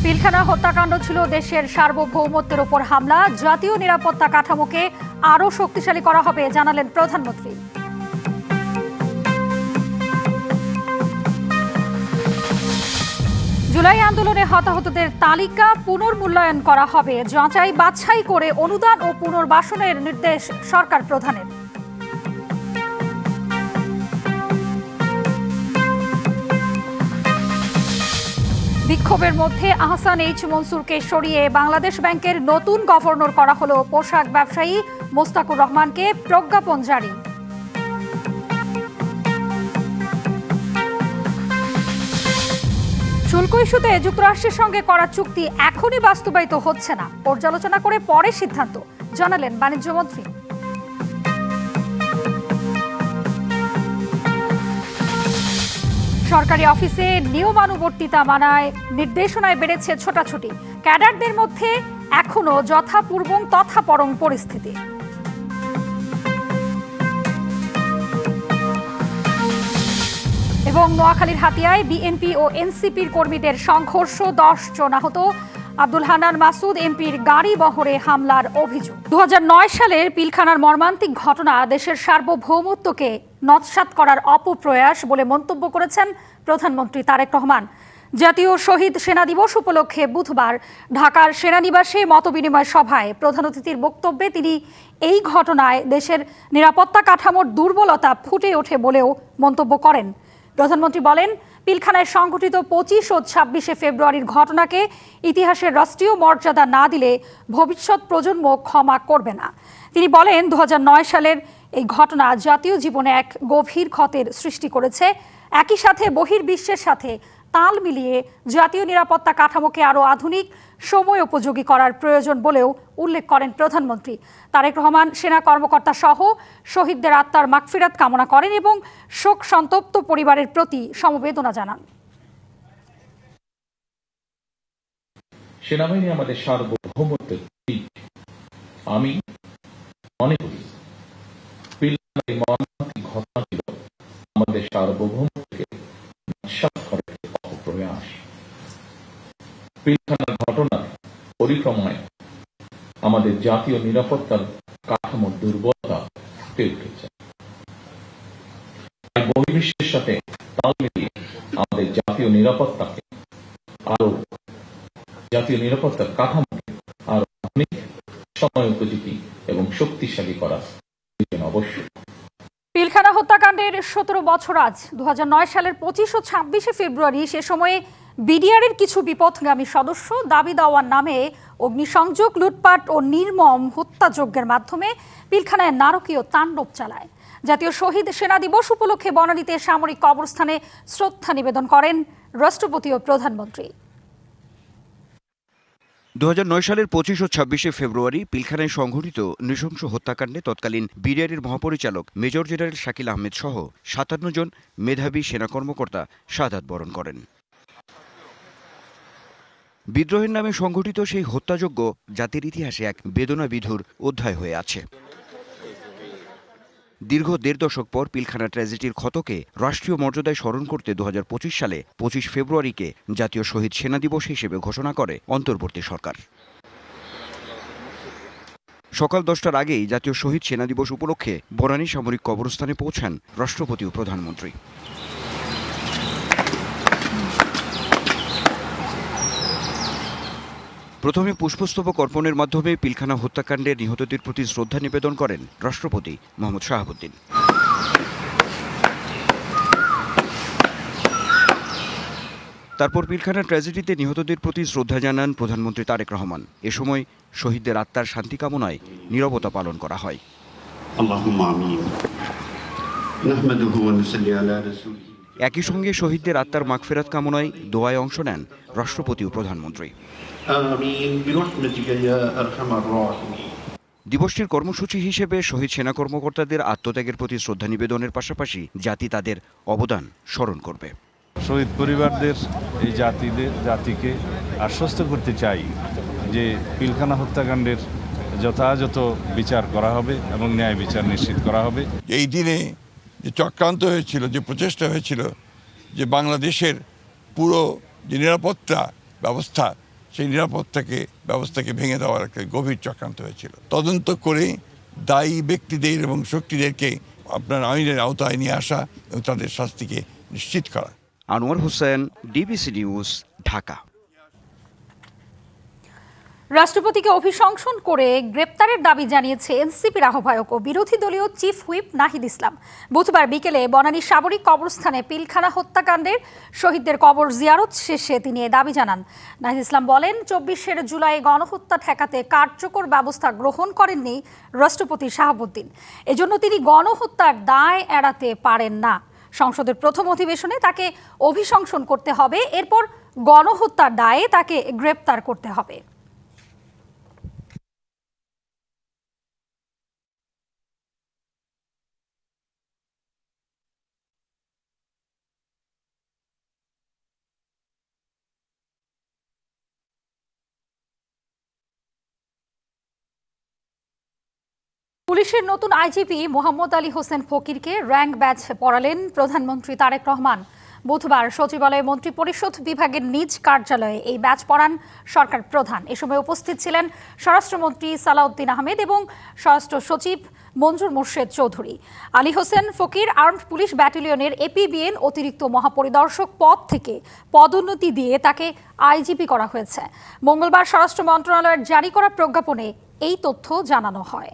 পিলখানা হত্যাকাণ্ড ছিল দেশের সার্বভৌমত্বের উপর হামলা। জাতীয় নিরাপত্তা কাঠামোকে আরও শক্তিশালী করা হবে জানালেন প্রধানমন্ত্রী। জুলাই আন্দোলনে হতাহতদের তালিকা পুনর্মূল্যায়ন করা হবে। যাচাই বাছাই করে অনুদান ও পুনর্বাসনের নির্দেশ সরকার প্রধানের। বিক্ষোভের মধ্যে আহসান এইচ মনসুরকে সরিয়ে বাংলাদেশ ব্যাংকের নতুন গভর্নর করা হলো। পোশাক ব্যবসায়ী মোস্তাকুর রহমানকে প্রজ্ঞাপন জারি। শুল্ক ইস্যুতে যুক্তরাষ্ট্রের সঙ্গে করা চুক্তি এখনই বাস্তবায়িত হচ্ছে না, পর্যালোচনা করে পরে সিদ্ধান্ত জানালেন বাণিজ্যমন্ত্রী। সরকারি অফিসে নিয়মানুবর্তিতা মানায় নির্দেশনায় বেড়েছে ছোটাছুটি। ক্যাডারদের মধ্যে এখনো যথাপূর্বং তথাপরং পরিস্থিতি। এবং নোয়াখালীর হাতিয়ায় বিএনপি ও এনসিপির কর্মীদের সংঘর্ষ, 10 জন আহত। আব্দুল হান্নান মাসুদ এমপির গাড়ি বহরে হামলার অভিযোগ। 2009 সালের পিলখানার মর্মান্তিক ঘটনা দেশের সার্বভৌমত্বকে নস্যাৎ করার অপপ্রয়াস বলে মন্তব্য করেছেন প্রধানমন্ত্রী তারেক রহমান। জাতীয় শহীদ সেনা দিবস উপলক্ষে বুধবার ঢাকার সেনানিবাসে মতবিনিময় সভায় প্রধান অতিথির বক্তব্যে তিনি এই ঘটনায় দেশের নিরাপত্তা কাঠামোর দুর্বলতা ফুটে ওঠে বলেও মন্তব্য করেন। প্রধানমন্ত্রী বলেন, পিলখানায় সংঘটিত 25 ও 26 ফেব্রুয়ারির ঘটনাকে ইতিহাসের রাষ্ট্রীয় মর্যাদা না দিলে ভবিষ্যৎ প্রজন্ম ক্ষমা করবে না। তিনি বলেন, 2009 সালের এই ঘটনা জাতীয় জীবনে এক গভীর ক্ষতের সৃষ্টি করেছে। একই সাথে বহির্বিশ্বের সাথে তাল মিলিয়ে জাতীয় নিরাপত্তা কাঠামোকে আরও আধুনিক, সময় উপযোগী করার প্রয়োজন বলেও উল্লেখ করেন প্রধানমন্ত্রী। তারেক রহমান সেনা কর্মকর্তা সহ শহীদদের আত্মার মাগফিরাত কামনা করেন এবং শোক সন্তপ্ত পরিবারের প্রতি সমবেদনা জানান। সেনাবাহিনী আমাদের সার্বভৌমত্বের প্রতীক। আমি মনে করি পিলখানার এই মর্মান্তিক ঘটনা ছিল আমাদের সার্বভৌমত্বকে নস্যাৎ করার অপপ্রয়াস। পিলখানার ঘটনার পরিক্রমায় আমাদের জাতীয় নিরাপত্তার কাঠামোর দুর্বলতা ফুটে উঠেছে। বহির্বিশ্বের সাথে তাল মিলিয়ে আমাদের জাতীয় নিরাপত্তার কাঠামোকে আরো আধুনিক, সময় উপযোগী এবং শক্তিশালী করা অবশ্যই। পিলখানা হত্যাকাণ্ডের 17 বছর আজ। 2009 সালের 25 ও 26 ফেব্রুয়ারি সে সময়ে বিডিআরের কিছু বিপথগামী সদস্য দাবি দেওয়ার নামে অগ্নিসংযোগ, লুটপাট ও নির্মম হত্যাযজ্ঞের মাধ্যমে পিলখানায় নারকীয় তাণ্ডব চালায়। জাতীয় শহীদ সেনা দিবস উপলক্ষে বনানীতে সামরিক কবরস্থানে শ্রদ্ধা নিবেদন করেন রাষ্ট্রপতি ও প্রধানমন্ত্রী। 2009 সালের 25 ও 26 ফেব্রুয়ারি পিলখানায় সংঘটিত নৃশংস হত্যাকাণ্ডে তৎকালীন বিডিআরের মহাপরিচালক মেজর জেনারেল শাকিল আহমেদ সহ 57 জন মেধাবী সেনা কর্মকর্তা শাহাদাত বরণ করেন। বিদ্রোহের নামে সংঘটিত সেই হত্যাযজ্ঞ জাতির ইতিহাসে এক বেদনাবিধুর অধ্যায় হয়ে আছে। দীর্ঘ 1.5 দশক পর পিলখানা ট্র্যাজেডির ক্ষতকে রাষ্ট্রীয় মর্যাদায় স্মরণ করতে 2025 সালে 25 ফেব্রুয়ারিকে জাতীয় শহীদ সেনা দিবস হিসেবে ঘোষণা করে অন্তর্বর্তী সরকার। সকাল 10টার আগেই জাতীয় শহীদ সেনা দিবস উপলক্ষে বনানী সামরিক কবরস্থানে পৌঁছান রাষ্ট্রপতি ও প্রধানমন্ত্রী। প্রথমে পুষ্পস্তবক অর্পণের মাধ্যমে পিলখানা হত্যাকাণ্ডের নিহতদের প্রতি শ্রদ্ধা নিবেদন করেন রাষ্ট্রপতি মোহাম্মদ শাহাবুদ্দিন। তারপর পিলখানা ট্র্যাজেডিতে নিহতদের প্রতি শ্রদ্ধা জানান প্রধানমন্ত্রী তারেক রহমান। এ সময় শহীদদের আত্মার শান্তি কামনায় নীরবতা পালন করা হয়। একই সঙ্গে শহীদদের আত্মার মাগফিরাত কামনায় দোয়ায় অংশ নেন রাষ্ট্রপতি ও প্রধানমন্ত্রী। দিবসটির কর্মসূচি হিসেবে শহীদ সেনা কর্মকর্তাদের আত্মত্যাগের প্রতি শ্রদ্ধা নিবেদনের পাশাপাশি জাতি তাদের অবদান স্মরণ করবে। শহীদ পরিবারদের এই জাতিকে আশ্বস্ত করতে চাই যে পিলখানা হত্যাকাণ্ডের যথাযথ বিচার করা হবে এবং ন্যায় বিচার নিশ্চিত করা হবে। এই দিনে যে চক্রান্ত হয়েছিল, যে প্রচেষ্টা হয়েছিল যে বাংলাদেশের পুরো যে নিরাপত্তা ব্যবস্থা সেই নিরাপত্তাকে ব্যবস্থাকে ভেঙে দেওয়ার একটা গভীর চক্রান্ত হয়েছিল। তদন্ত করে দায়ী ব্যক্তিদের এবং শক্তিদেরকে আপনার আইনের আওতায় নিয়ে আসা এবং তাদের শাস্তিকে নিশ্চিত করা। Anwar Hossain, DBC news, Dhaka. রাষ্ট্রপতিকে অভিশংসন করে গ্রেপ্তারের দাবি জানিয়েছে এনসিপির আহ্বায়ক ও বিরোধী দলীয় চিফ হুইপ নাহিদ ইসলাম। বুধবার বিকেলে বনানী সাবরিক কবরস্থানে পিলখানা হত্যাকাণ্ডের শহীদদের কবর জিয়ারত শেষে তিনি এ দাবি জানান। নাহিদ ইসলাম বলেন, ২৪ জুলাই গণহত্যা ঠেকাতে কার্যকর ব্যবস্থা গ্রহণ করেননি রাষ্ট্রপতি শাহাবুদ্দিন। এজন্য তিনি গণহত্যার দায় এড়াতে পারেন না। সংসদের প্রথম অধিবেশনে তাকে অভিশংসন করতে হবে, এরপর গণহত্যার দায়ে তাকে গ্রেপ্তার করতে হবে। পুলিশের নতুন আইজিপি মোহাম্মদ আলী হোসেন ফকিরকে র্যাঙ্ক ব্যাচ পড়ালেন প্রধানমন্ত্রী তারেক রহমান। বুধবার সচিবালয়ে মন্ত্রিপরিষদ বিভাগের নিজ কার্যালয়ে এই ব্যাচ পড়ান সরকার প্রধান। এ সময় উপস্থিত ছিলেন স্বরাষ্ট্রমন্ত্রী সালাউদ্দিন আহমেদ এবং স্বরাষ্ট্র সচিব মঞ্জুর মোর্শেদ চৌধুরী। আলী হোসেন ফকির আর্মড পুলিশ ব্যাটালিয়নের এপিবিএন অতিরিক্ত মহাপরিদর্শক পদ থেকে পদোন্নতি দিয়ে তাকে আইজিপি করা হয়েছে। মঙ্গলবার স্বরাষ্ট্র মন্ত্রণালয়ের জারি করা প্রজ্ঞাপনে এই তথ্য জানানো হয়।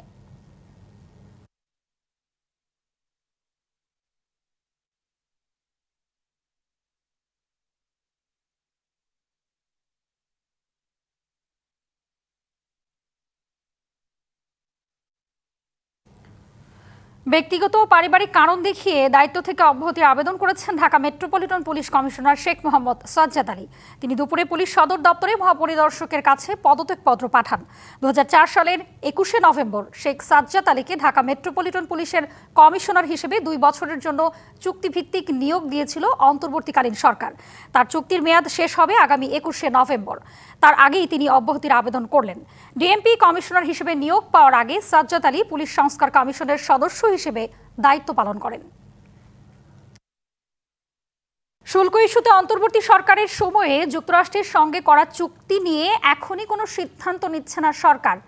ব্যক্তিগত ও পারিবারিক কারণ দেখিয়ে দায়িত্ব থেকে অব্যাহতির আবেদন করেছেন Dhaka metropolitan police commissioner Sheikh Mohammad Sajjad Ali. তিনি দুপুরে পুলিশ সদর দপ্তরে মহাপরিদর্শকের কাছে পদত্যাগপত্র পাঠান। ২০০৪ সালের ২১শে নভেম্বর শেখ সাজ্জাদ আলীকে ঢাকা মেট্রোপলিটন পুলিশের কমিশনার হিসেবে ২ বছরের জন্য চুক্তিভিত্তিক নিয়োগ দিয়েছিল অন্তর্বর্তীকালীন সরকার। তার চুক্তির মেয়াদ শেষ হবে আগামী ২১শে নভেম্বর। তার আগেই তিনি অব্যাহতির আবেদন করলেন। ডিএমপি কমিশনার হিসেবে নিয়োগ পাওয়ার আগে সাজ্জাদ আলী পুলিশ সংস্কার কমিশনের সদস্য হিসেবে দায়িত্ব পালন করেন। শুল্ক ইস্যুতে অন্তর্বর্তী সরকারের সময়ে যুক্তরাষ্ট্রের সঙ্গে করা চুক্তি নিয়ে এখনই কোনো সিদ্ধান্ত নিচ্ছে না সরকার।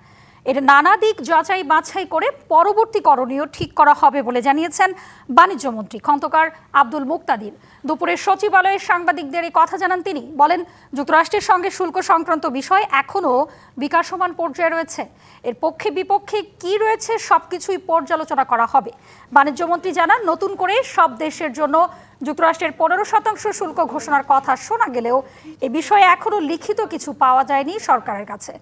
এর নানা দিক যাচাই বাছাই করে পরবর্তী করণীয় ঠিক করা হবে বলে জানিয়েছেন বাণিজ্যমন্ত্রী খন্দকার আব্দুল মুক্তাদির। দুপুরে সচিবালয়ে সাংবাদিকদের এই কথা জানান তিনি। বলেন, যুক্তরাষ্ট্রের সঙ্গে শুল্ক সংক্রান্ত বিষয় এখনও বিকাশমান পর্যায়ে রয়েছে। এর পক্ষে বিপক্ষে কি রয়েছে সবকিছুই পর্যালোচনা করা হবে। বাণিজ্যমন্ত্রী জানান, নতুন করে সব দেশের জন্য যুক্তরাষ্ট্রের ১৫% শুল্ক ঘোষণার কথা শোনা গেলেও এ বিষয়ে এখনও লিখিত কিছু পাওয়া যায়নি সরকারের কাছে।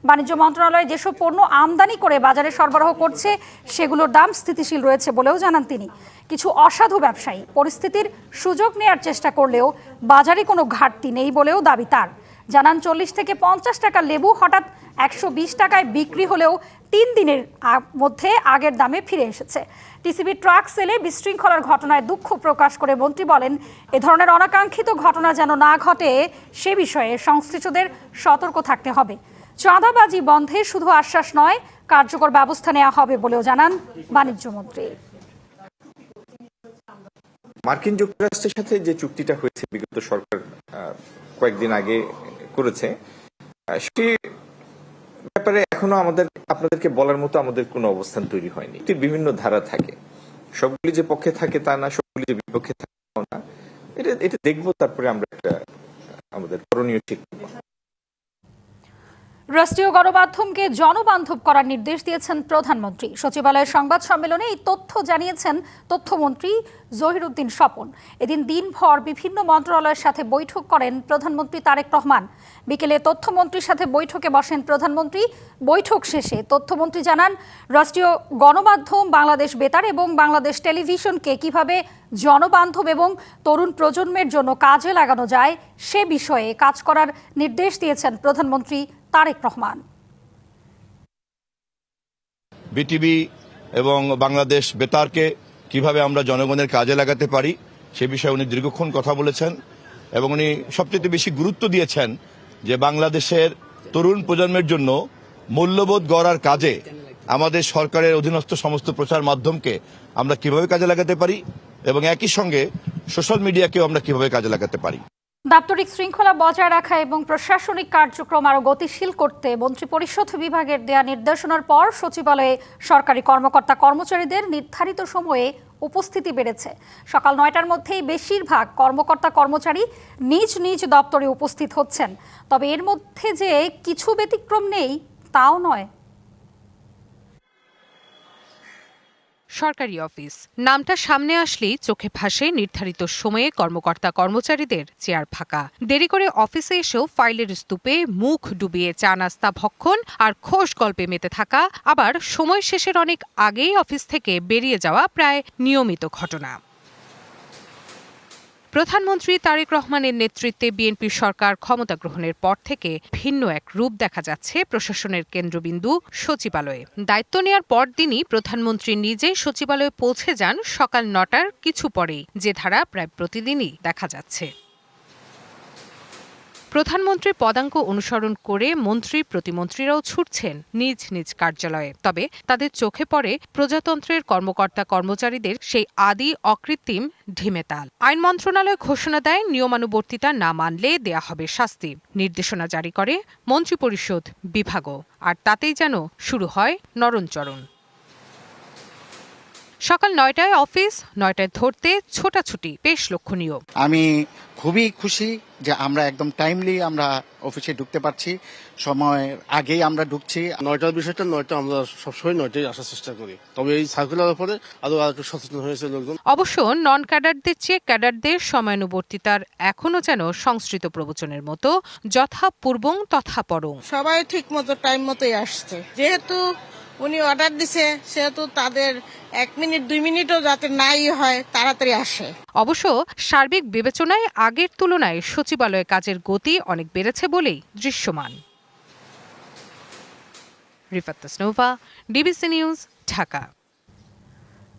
বাণিজ্য মন্ত্রণালয় যেসব পণ্য আমদানি করে বাজারে সরবরাহ করছে সেগুলোর দাম স্থিতিশীল রয়েছে বলেও জানান তিনি। কিছু অসাধু ব্যবসায়ী পরিস্থিতির সুযোগ নেয়ার চেষ্টা করলেও বাজারে কোনো ঘাটতি নেই বলেও দাবি তার। জানান, ৪০ থেকে ৫০ টাকা লেবু হঠাৎ ১২০ টাকায় বিক্রি হলেও ৩ দিনের মধ্যে আগের দামে ফিরে এসেছে। টিসিবি ট্রাক সেলে বিশৃঙ্খলার ঘটনায় দুঃখ প্রকাশ করে মন্ত্রী বলেন, এ ধরনের অনাকাঙ্ক্ষিত ঘটনা যেন না ঘটে সে বিষয়ে সংশ্লিষ্টদের সতর্ক থাকতে হবে। চাঁদাবাজি বন্ধে শুধু আশ্বাস নয়, কার্যকর ব্যবস্থা নেওয়া হবে বলেও জানান বাণিজ্যমন্ত্রী। মার্কিন যুক্তরাষ্ট্রের সাথে যে চুক্তিটা হয়েছে বিগত সরকার কয়েকদিন আগে করেছে, সে ব্যাপারে এখনো আপনাদেরকে বলার মতো আমাদের কোনো অবস্থান তৈরি হয়নি। বিভিন্ন ধারা থাকে, সবগুলি যে পক্ষে থাকে তা না, সবগুলি যে বিপক্ষে থাকে না। এটা দেখবো, তারপরে আমরা একটা আমাদের করণীয় ঠিক করব। রাষ্ট্রীয় গণমাধ্যমকে জনবান্ধব করার নির্দেশ দিয়েছেন প্রধানমন্ত্রী। সচিবালয়ের সংবাদ সম্মেলনে এই তথ্য জানিয়েছেন তথ্যমন্ত্রী জহিরুদ্দিন স্বপন। এদিন দিনভর বিভিন্ন মন্ত্রণালয়ের সাথে বৈঠক করেন প্রধানমন্ত্রী তারেক রহমান। বিকেলে তথ্যমন্ত্রীর সাথে বৈঠকে বসেন প্রধানমন্ত্রী। বৈঠক শেষে তথ্যমন্ত্রী জানান, রাষ্ট্রীয় গণমাধ্যম বাংলাদেশ বেতার এবং বাংলাদেশ টেলিভিশনকে কিভাবে জনবান্ধব এবং তরুণ প্রজন্মের জন্য কাজে লাগানো যায় সে বিষয়ে কাজ করার নির্দেশ দিয়েছেন প্রধানমন্ত্রী তারেক রহমান। বিটিভি এবং বাংলাদেশ বেতারকে কিভাবে আমরা জনগণের কাজে লাগাতে পারি সে বিষয়ে উনি দীর্ঘক্ষণ কথা বলেছেন এবং উনি সবচেয়ে বেশি গুরুত্ব দিয়েছেন যে বাংলাদেশের তরুণ প্রজন্মের জন্য মূল্যবোধ গড়ার কাজে আমাদের সরকারের অধীনস্থ সমস্ত প্রচার মাধ্যমকে আমরা কিভাবে কাজে লাগাতে পারি এবং একই সঙ্গে সোশ্যাল মিডিয়াকেও আমরা কিভাবে কাজে লাগাতে পারি। দাপ্তরিক শৃঙ্খলা বজায় রাখা এবং প্রশাসনিক কার্যক্রম আরও গতিশীল করতে মন্ত্রিপরিষদ বিভাগের দেয়া নির্দেশনার পর সচিবালয়ে সরকারি কর্মকর্তা কর্মচারীদের নির্ধারিত সময়ে উপস্থিতি বেড়েছে। সকাল ৯টার মধ্যেই বেশিরভাগ কর্মকর্তা কর্মচারী নিজ নিজ দপ্তরে উপস্থিত হচ্ছেন। তবে এর মধ্যে যে কিছু ব্যতিক্রম নেই তাও নয়। সরকারি অফিস নামটা সামনে আসলেই চোখে ভাসে নির্ধারিত সময়ে কর্মকর্তা কর্মচারীদের চেয়ার ফাঁকা। দেরি করে অফিসে এসেও ফাইলের স্তূপে মুখ ডুবিয়ে চা নাস্তা ভক্ষণ আর খোশ গল্পে মেতে থাকা, আবার সময় শেষের অনেক আগেই অফিস থেকে বেরিয়ে যাওয়া প্রায় নিয়মিত ঘটনা। প্রধানমন্ত্রী তারেক রহমানের নেতৃত্বে বিএনপি সরকার ক্ষমতা গ্রহণের পর থেকে ভিন্ন এক রূপ দেখা যাচ্ছে প্রশাসনের কেন্দ্রবিন্দু সচিবালয়ে। দায়িত্ব নেওয়ার পরদিনই প্রধানমন্ত্রী নিজেই সচিবালয়ে পৌঁছে যান সকাল ৯টার কিছু পরেই, যে ধারা প্রায় প্রতিদিনই দেখা যাচ্ছে। প্রধানমন্ত্রীর পদাঙ্ক অনুসরণ করে মন্ত্রী প্রতিমন্ত্রীরাও ছুটছেন নিজ নিজ কার্যালয়ে। তবে তাদের চোখে পড়ে প্রজাতন্ত্রের কর্মকর্তা কর্মচারীদের সেই আদি অকৃত্রিম ঢিমেতাল। আইন মন্ত্রণালয় ঘোষণা দেয় নিয়মানুবর্তিতা না মানলে দেয়া হবে শাস্তি। নির্দেশনা জারি করে মন্ত্রিপরিষদ বিভাগও, আর তাতেই যেন শুরু হয় নরণচরণ। সকাল ৯টায় অফিস, ৯টায় ধরতে ছোটাছুটি বেশ লক্ষণীয়। আমি খুবই খুশি যে আমরা একদম টাইমলি আমরা অফিসে ঢুকতে পারছি, সময়ের আগেই আমরা ঢুকছি। ৯টার বিষয়টা ৯টা আমরা সবসময় ৯টায় আসার চেষ্টা করি, তবে এই সার্কুলারের পরে আরো একটু সচেতন হয়েছে লোকজন। অবশ্য নন ক্যাডারদের চেয়ে ক্যাডারদের সময়ানুবর্তিতার এখনো যেন সংস্কৃত প্রবচনের মতো যথা পূর্বং তথা পরং। সবাই ঠিক মতো টাইম মতোই আসছে। যেহেতু উনি অর্ডার দিছে সেহেতু তাদের 1 মিনিট 2 মিনিটও যাতে নাই হয় তাড়াতাড়ি আসে। অবশ্য সার্বিক বিবেচনায় আগের তুলনায় সচিবালয়ে কাজের গতি অনেক বেড়েছে বলেই দৃশ্যমান। Rifat Tasnuva, DBC news, Dhaka.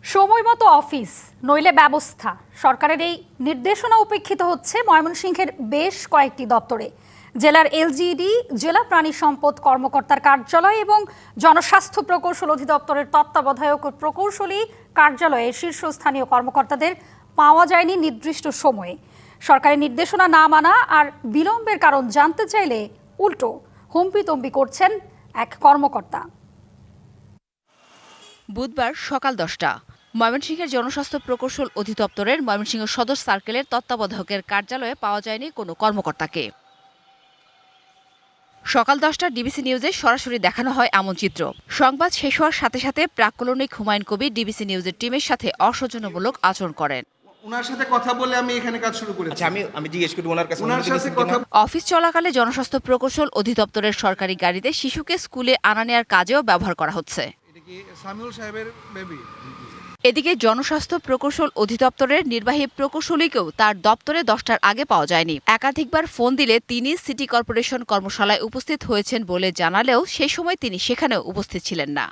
সময় মতো অফিস নইলে ব্যবস্থা, সরকারের এই নির্দেশনা উপেক্ষিত হচ্ছে ময়মনসিংহের বেশ কয়েকটি দপ্তরে। জেলার এলজিইডি, জেলা প্রাণী সম্পদ কর্মকর্তার কার্যালয় এবং জনস্বাস্থ্য প্রকৌশল অধিদপ্তরের তত্ত্বাবধায়ক ও প্রকৌশলী কার্যালয়ে শীর্ষস্থানীয় কর্মকর্তাদের পাওয়া যায়নি নির্দিষ্ট সময়ে। সরকারের নির্দেশনা না মানা আর বিলম্বের কারণ জানতে চাইলে উল্টো হুমপিতম্বি করছেন এক কর্মকর্তা। বুধবার সকাল 10টা ময়মনসিংহের জনস্বাস্থ্য প্রকৌশল অধিদপ্তরের ময়মনসিংহ সদর সার্কেলের তত্ত্বাবধায়কের কার্যালয়ে পাওয়া যায়নি কোনো কর্মকর্তাকে। সকাল 10টা ডিবিসি নিউজে সরাসরি দেখানো হয় এমন চিত্র। সংবাদ শেষ হওয়ার সাথে সাথে প্রাক্কলনিক হুমায়ুন কবির ডিবিসি নিউজের টিমের সাথে অসৌজন্যমূলক আচরণ করেন। ওনার সাথে কথা বলে আমি এখানে কাজ শুরু করেছি। আমি জিজ্ঞেস করি ওনার কাছে অফিস চলাকালে জনস্বাস্থ্য প্রকৌশল অধিদপ্তরের সরকারি গাড়িতে শিশুকে স্কুলে আনা নেওয়ার কাজেও ব্যবহার করা হচ্ছে। এটা কি সামিউল সাহেবের বেবি? এদিকে জনস্বাস্থ্য প্রকৌশল অধিদপ্তরের নির্বাহী প্রকৌশলীকেও তার দপ্তরে 10টার আগে পাওয়া যায়নি। একাধিকবার ফোন দিলে তিনি সিটি কর্পোরেশন কর্মশালায় উপস্থিত হয়েছেন বলে জানালেও সেই সময় তিনি সেখানেও উপস্থিত ছিলেন না।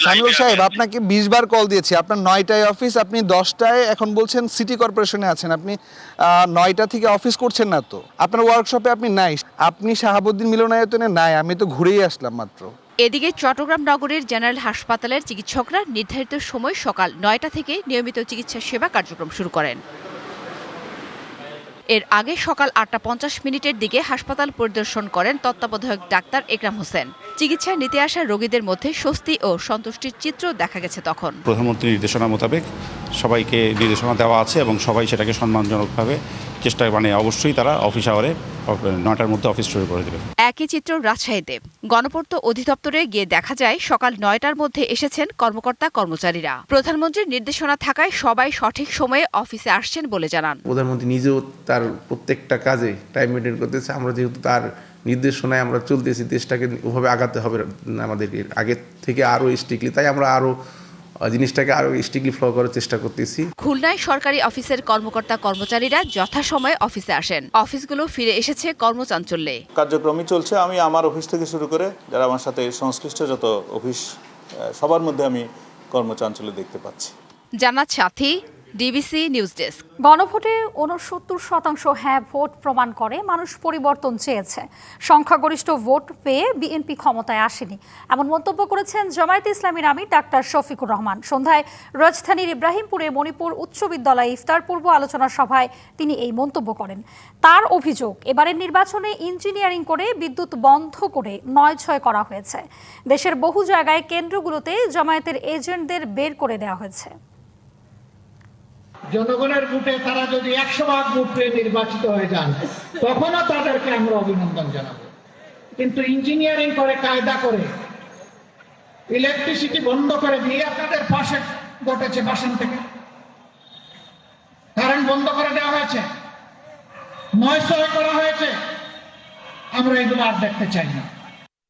সামিউল সাহেব, আপনাকে 20 বার কল দিয়েছি। আপনার 9টায় অফিস, আপনি 10টায় এখন বলছেন সিটি কর্পোরেশনে আছেন। আপনি 9টা থেকে অফিস করছেন না তো? আপনার ওয়ার্কশপে আপনি নাই, আপনি শাহাবুদ্দিন মিলনায়তনে নাই। আমি তো ঘুরেই আসলাম মাত্র। এদিকে চট্টগ্রাম নগরের জেনারেল হাসপাতালের চিকিৎসকরা নির্ধারিত সময় সকাল 9টা থেকে নিয়মিত চিকিৎসা সেবা কার্যক্রম শুরু করেন। এর আগে সকাল 8:50 দিকে হাসপাতাল পরিদর্শন করেন তত্ত্বাবধায়ক ডাক্তার একরাম হোসেন। চিকিৎসা নিতে আসা রোগীদের মধ্যে স্বস্তি ও সন্তুষ্টির চিত্র দেখা গেছে তখন। প্রধানমন্ত্রীর নির্দেশনা মোতাবেক সবাইকে নির্দেশনা দেওয়া আছে এবং সবাই সেটাকে সম্মানজনকভাবে চেষ্টা অবশ্যই তারা অফিস আওয়ারে 9টার মধ্যে অফিস শুরু করে দেবে। একই চিত্র রাজশাহীতে। গণপূর্ত অধিদপ্তরে গিয়ে দেখা যায় সকাল 9টার মধ্যে এসেছেন কর্মকর্তা কর্মচারীরা। প্রধানমন্ত্রীর নির্দেশনা থাকায় সবাই সঠিক সময়ে অফিসে আসছেন বলে জানান। প্রধানমন্ত্রী নিজেও তার প্রত্যেকটা কাজে টাইম মেনটেন করতেছে। আমরা যেহেতু তার নির্দেশনায় আমরা চলতেছি, দেশটাকে ওভাবে আগাতে হবে আমাদেরকে আগের থেকে আরও স্ট্রিক্টলি, তাই আমরা আরও জিনিসটাকে আরো স্ট্রিক্টলি ফলো করার চেষ্টা করতেছি। খুলনায় সরকারি অফিসের কর্মকর্তা কর্মচারীরা যথাসময়ে অফিসে আসেন। অফিসগুলো ফিরে এসেছে কর্মচাঞ্চল্যে। কার্যক্রমই চলছে। আমি আমার অফিস থেকে শুরু করে যারা আমার সাথে সংশ্লিষ্ট যত অফিস, সবার মধ্যে আমি কর্মচাঞ্চল্য দেখতে পাচ্ছি। জান্নাত সাথী, ডিবিসি নিউজ ডেস্ক। গণভোটে ৬৯% হ্যাঁ ভোট প্রমাণ করে মানুষ পরিবর্তন চেয়েছে। সংখ্যাগরিষ্ঠ ভোট পেয়ে বিএনপি ক্ষমতায় আসেনি, এমন মন্তব্য করেছেন জামায়াতে ইসলামীর আমির ডাক্তার শফিকুর রহমান। সন্ধ্যায় রাজধানীর ইব্রাহিমপুরে মণিপুর উচ্চ বিদ্যালয়ে ইফতার পূর্ব আলোচনা সভায় তিনি এই মন্তব্য করেন। তার অভিযোগ, এবারের নির্বাচনে ইঞ্জিনিয়ারিং করে বিদ্যুৎ বন্ধ করে ৯/৬ করা হয়েছে। দেশের বহু জায়গায় কেন্দ্রগুলোতে জামায়াতের এজেন্টদের বের করে দেওয়া হয়েছে। জনগণের ভোটে তারা যদি ১০০% ভোট পেয়ে নির্বাচিত হয়ে যান, তখনও তাদেরকে আমরা অভিনন্দন জানাবো। কিন্তু ইঞ্জিনিয়ারিং করে, কায়দা করে, ইলেকট্রিসিটি বন্ধ করে দিয়ে আপনাদের পাশে ঘটেছে, বাসন থেকে কারেন্ট বন্ধ করে দেওয়া হয়েছে, ৯/৬ করা হয়েছে। আমরা এগুলো আর দেখতে চাই না।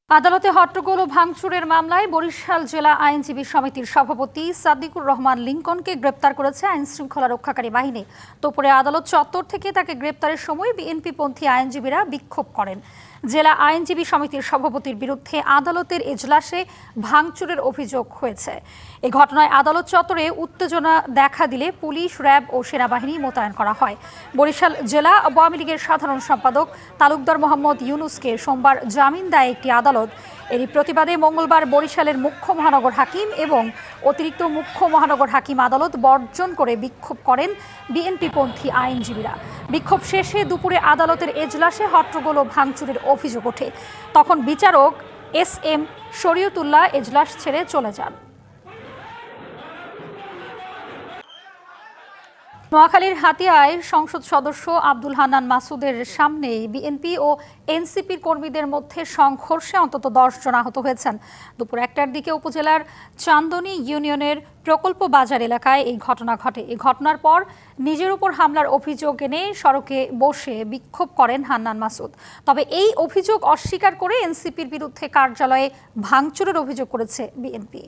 আদালতে হট্টগোল ও ভাঙচুরের মামলায় বরিশাল জেলা আইনজীবী সমিতির সভাপতি সাদিকুর রহমান লিংকনকে গ্রেপ্তার করেছে আইন শৃঙ্খলা রক্ষাকারী বাহিনী। দুপুরে আদালত চত্বর থেকে তাকে গ্রেপ্তারের সময় বিএনপিপন্থী আইনজীবীরা বিক্ষোভ করেন। জেলা আইনজীবী সমিতির সভাপতির বিরুদ্ধে আদালতের এজলাসে ভাঙচুরের অভিযোগ হয়েছে। এই ঘটনায় আদালত চত্বরে উত্তেজনা দেখা দিলে পুলিশ, র্যাব ও সেনাবাহিনী মোতায়েন করা হয়। বরিশাল জেলা আওয়ামী লীগের সাধারণ সম্পাদক তালুকদার মোহাম্মদ ইউনুসকে সোমবার জামিন দেয় একটি আদালত। এরই প্রতিবাদে মঙ্গলবার বরিশালের মুখ্য মহানগর হাকিম এবং অতিরিক্ত মুখ্য মহানগর হাকিম আদালত বর্জন করে বিক্ষোভ করেন বিএনপিপন্থী আইনজীবীরা। বিক্ষোভ শেষে দুপুরে আদালতের এজলাসে হট্টগোল ও ভাঙচুরের অভিযোগ ওঠে। তখন বিচারক SM শরীয়তুল্লাহ এজলাস ছেড়ে চলে যান। নোয়াখালীর হাতিয়ায় সংসদ সদস্য আব্দুল হান্নান মাসুদের সামনেই বিএনপি ও এনসিপির কর্মীদের মধ্যে সংঘর্ষে অন্তত 10 জন আহত হয়েছেন। দুপুর 1টার দিকে উপজেলার চান্দনী ইউনিয়নের প্রকল্প বাজার এলাকায় এই ঘটনা ঘটে। এই ঘটনার পর নিজের উপর হামলার অভিযোগ এনে সড়কে বসে বিক্ষোভ করেন হান্নান মাসুদ। তবে এই অভিযোগ অস্বীকার করে এনসিপির বিরুদ্ধে কার্যালয়ে ভাঙচুরের অভিযোগ করেছে বিএনপি।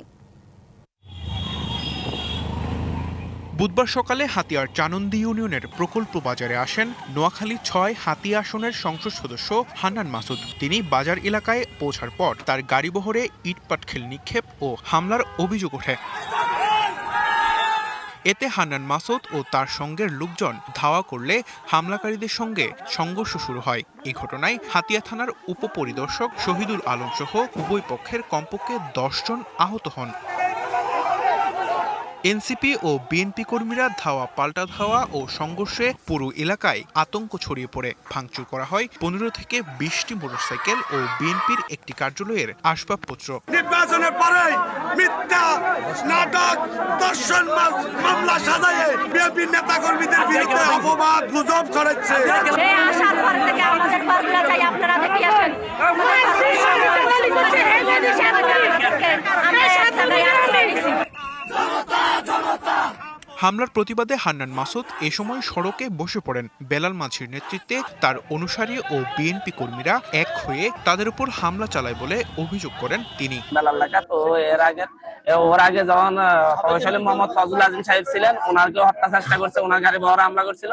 বুধবার সকালে হাতিয়ার চানন্দি ইউনিয়নের প্রকল্প বাজারে আসেন নোয়াখালী ৬ হাতিয়া আসনের সংসদ সদস্য হান্নান মাসুদ। তিনি বাজার এলাকায় পৌঁছার পর তার গাড়িবহরে ইটপাটকেল নিক্ষেপ ও হামলার অভিযোগ ওঠে। এতে হান্নান মাসুদ ও তার সঙ্গের লোকজন ধাওয়া করলে হামলাকারীদের সঙ্গে সংঘর্ষ শুরু হয়। এই ঘটনায় হাতিয়া থানার উপপরিদর্শক শহীদুল আলম সহ উভয় পক্ষের কমপক্ষে 10 জন আহত হন। এনসিপি ও বিএনপি কর্মীরা ধাওয়া পাল্টা ধাওয়া ও সংঘর্ষে পুরো এলাকায় আতঙ্ক ছড়িয়ে পড়ে। ভাঙচুর করা হয় 15 থেকে 20টি মোটরসাইকেল ও বিএনপির একটি কার্যালয়ের আসবাবপত্র। নির্বাচনের পরে মিথ্যা নাটক, দর্শন মামলা সাজায়ে বিএনপির নেতা কর্মীদের বিরুদ্ধে অপবাদ গুজব ছড়াচ্ছে। আসার পর থেকে আমাদের বাংলা চাই, আপনারা দেখে আসেন। হামলার প্রতিবাদে হান্নান মাসুদ এ সময় সড়কে বসে পড়েন। বেলাল মাঝির নেতৃত্বে তার অনুসারী ও বিএনপি কর্মীরা এক হয়ে তাদের উপর হামলা চালায় বলে অভিযোগ করেন তিনি। ওর আগে যখন প্রভাবশালী মোহাম্মদ ফজল আজিম সাহেব ছিলেন, ওনাকেও হত্যা চেষ্টা করছে, ওনার গাড়ি বহরে হামলা করছিল,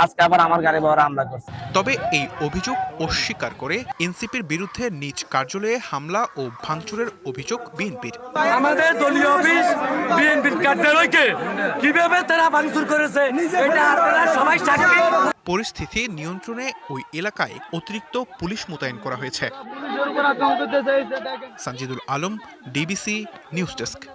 আজকে আবার আমার গাড়ি বহরে হামলা করছে। তবে এই অভিযোগ অস্বীকার করে এনসিপির বিরুদ্ধে নিজ কার্যালয়ে হামলা ও ভাঙচুরের অভিযোগ বিএনপির। আমাদের দলীয় অফিস বিএনপির কার্যালয়কে কিভাবে তারা ভাঙচুর করেছে এটা আপনারা সবাই সাক্ষী। পরিস্থিতি নিয়ন্ত্রণে ওই এলাকায় অতিরিক্ত পুলিশ মোতায়েন করা হয়েছে। সঞ্জিদুল আলম, ডিবিসি নিউজ ডেস্ক।